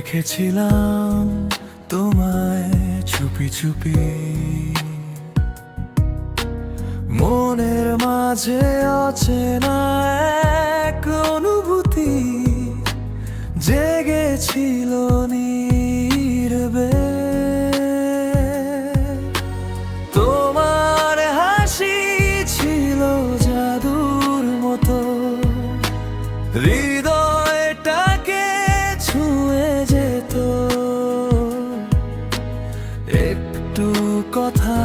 দেখেছিলাম তোমায় চুপি চুপি, মনের মাঝে অচেনা এক অনুভূতি জেগেছিল নীরবে। তোমার হাসি ছিল জাদুর মতো, হৃদয়টাকে ছুঁয়ে যেত। একটু কথা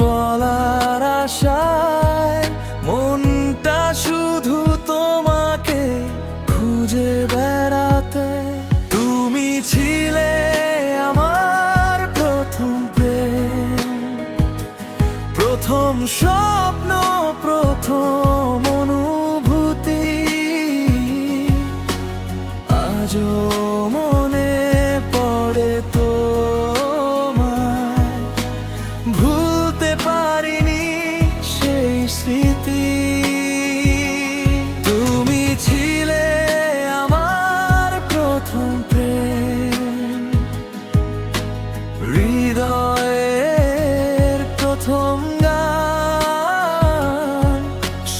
বলার আশায় মনটা শুধু তোমাকে খুঁজে বেড়াতে। তুমি ছিলে আমার প্রথম প্রেম, প্রথম স্বপ্ন, প্রথম অনুভূতি। আজও মনে পড়ে তোমায়, ভুলতে পারিনি সেই স্মৃতি। তুমি ছিলে আমার প্রথম প্রেম, হৃদয়ের প্রথম গান।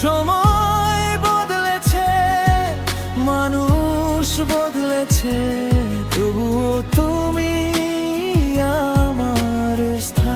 সময় বদলেছে, মানুষ বদলেছে, তবুও তুমি আমার স্থান।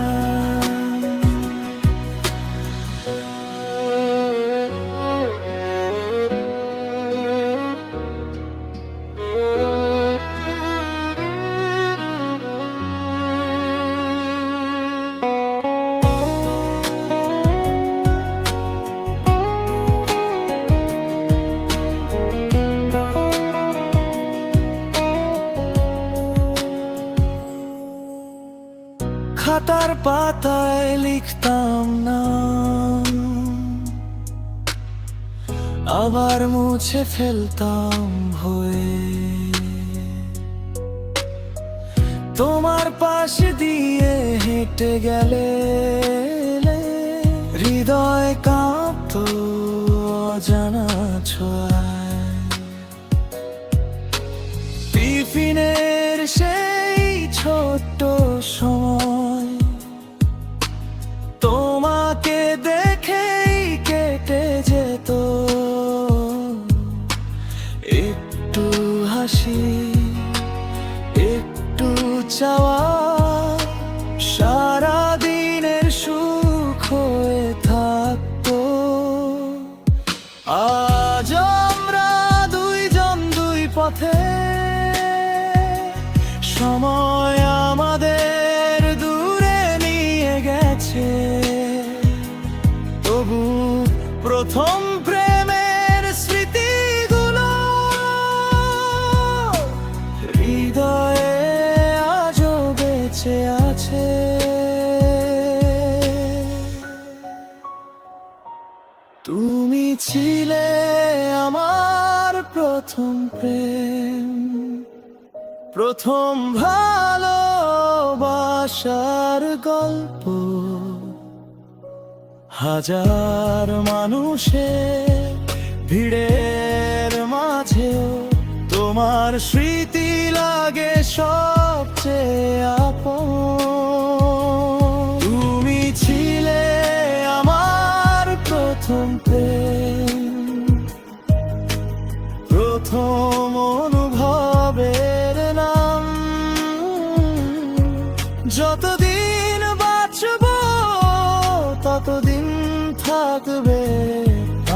খাতার পাতায় লিখতাম না, আবার মুছে ফেলতাম ভয়ে। তোমার পাশে দিয়ে হেঁটে গেলে হৃদয় কাঁপতো অজানা ছোঁয়ায়। টিফিনের সেই ছোট্ট সময় তোমাকে দেখেই কেটে যেত। একটু হাসি, একটু চাওয়া, সারা দিনের সুখ হয়ে থাকতো। আজ আমরা দুইজন দুই পথে, সময় আমাদের দূরে নিয়ে গেছে। তবু প্রথম প্রেমের স্মৃতিগুলো হৃদয়ে আজও বেঁচে আছে। তুমি ছিলে আমার প্রথম প্রেম, প্রথম ভালোবাসার গল্প। হাজার মানুষের ভিড়ের মাঝেও তোমার স্মৃতি লাগে সবচেয়ে আপন। তুমি ছিলে আমার প্রথম প্রেম, প্রথম অনুভবের নাম। যতদিন বাঁচব ততদিন থাকবে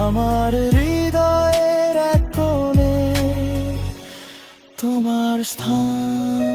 আমার হৃদয়ের এক কোণে তোমার স্থান।